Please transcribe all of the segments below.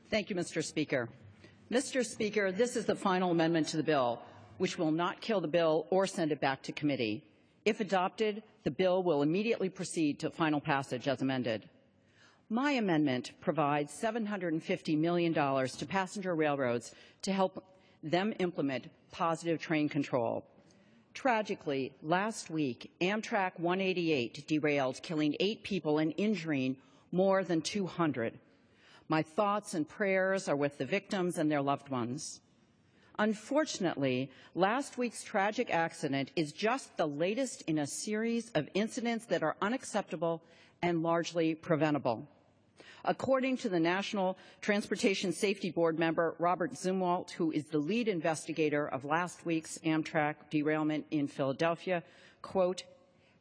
Thank you, Mr. Speaker. Mr. Speaker, this is the final amendment to the bill, which will not kill the bill or send it back to committee. If adopted, the bill will immediately proceed to final passage as amended. My amendment provides $750 million to passenger railroads to help them implement positive train control. Tragically, last week, Amtrak 188 derailed, killing 8 people and injuring more than 200. My thoughts and prayers are with the victims and their loved ones. Unfortunately, last week's tragic accident is just the latest in a series of incidents that are unacceptable and largely preventable. According to the National Transportation Safety Board member, Robert Zumwalt, who is the lead investigator of last week's Amtrak derailment in Philadelphia, quote,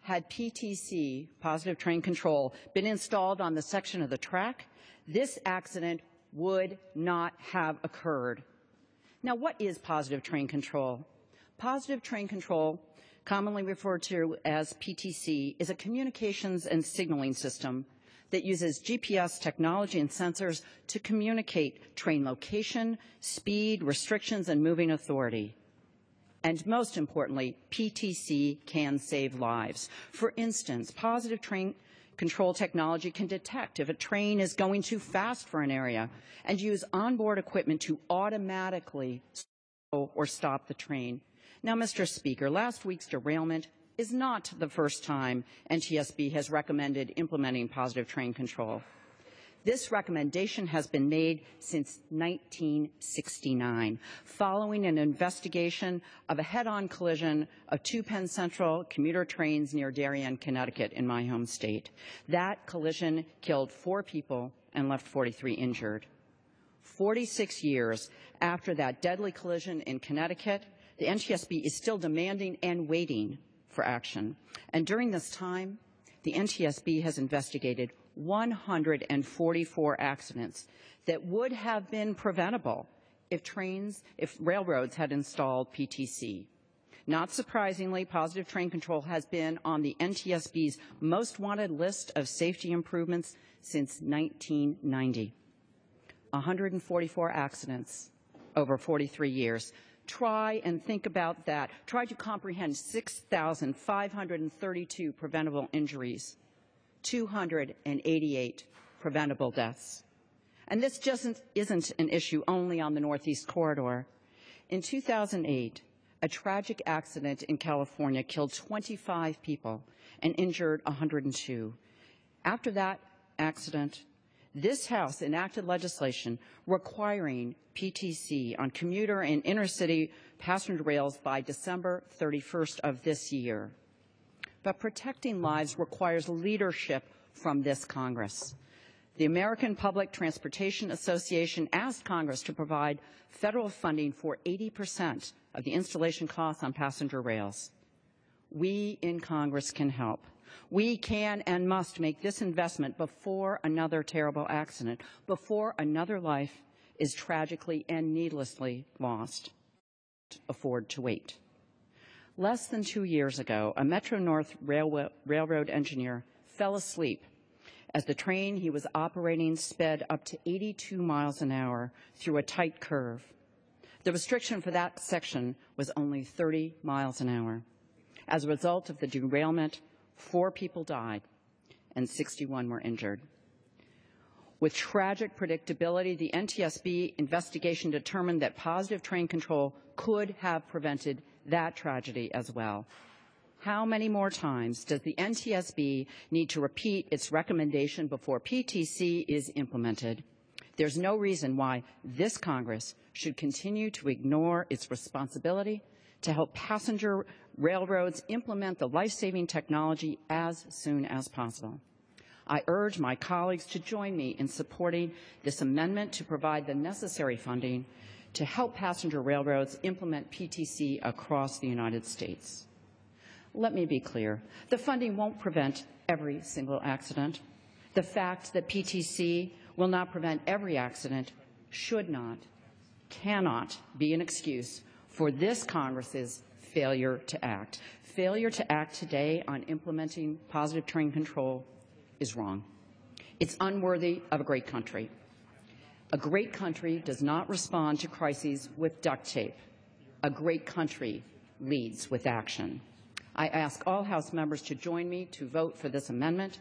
had PTC, positive train control, been installed on the section of the track, this accident would not have occurred. Now, what is positive train control? Positive train control, commonly referred to as PTC, is a communications and signaling system that uses GPS technology and sensors to communicate train location, speed, restrictions, and moving authority. And most importantly, PTC can save lives. For instance, positive train control technology can detect if a train is going too fast for an area and use onboard equipment to automatically slow or stop the train. Now, Mr. Speaker, last week's derailment is not the first time NTSB has recommended implementing positive train control. This recommendation has been made since 1969, following an investigation of a head-on collision of 2 Penn Central commuter trains near Darien, Connecticut, in my home state. That collision killed 4 people and left 43 injured. 46 years after that deadly collision in Connecticut, the NTSB is still demanding and waiting for action. And during this time, the NTSB has investigated 144 accidents that would have been preventable if railroads had installed PTC. Not surprisingly, positive train control has been on the NTSB's most wanted list of safety improvements since 1990. 144 accidents over 43 years. Try and think about that. Try to comprehend 6,532 preventable injuries, 288 preventable deaths. And this just isn't an issue only on the Northeast Corridor. In 2008, a tragic accident in California killed 25 people and injured 102. After that accident, this House enacted legislation requiring PTC on commuter and intercity passenger rails by December 31st of this year. But protecting lives requires leadership from this Congress. The American Public Transportation Association asked Congress to provide federal funding for 80% of the installation costs on passenger rails. We in Congress can help. We can and must make this investment before another terrible accident, before another life is tragically and needlessly lost. Afford to wait. Less than 2 years ago, a Metro-North railroad engineer fell asleep as the train he was operating sped up to 82 miles an hour through a tight curve. The restriction for that section was only 30 miles an hour. As a result of the derailment, 4 people died and 61 were injured. With tragic predictability, the NTSB investigation determined that positive train control could have prevented that tragedy as well. How many more times does the NTSB need to repeat its recommendation before PTC is implemented? There's no reason why this Congress should continue to ignore its responsibility to help passenger railroads implement the life-saving technology as soon as possible. I urge my colleagues to join me in supporting this amendment to provide the necessary funding to help passenger railroads implement PTC across the United States. Let me be clear. The funding won't prevent every single accident. The fact that PTC will not prevent every accident should not, cannot be an excuse for this Congress's failure to act. Failure to act today on implementing positive train control is wrong. It's unworthy of a great country. A great country does not respond to crises with duct tape. A great country leads with action. I ask all House members to join me to vote for this amendment.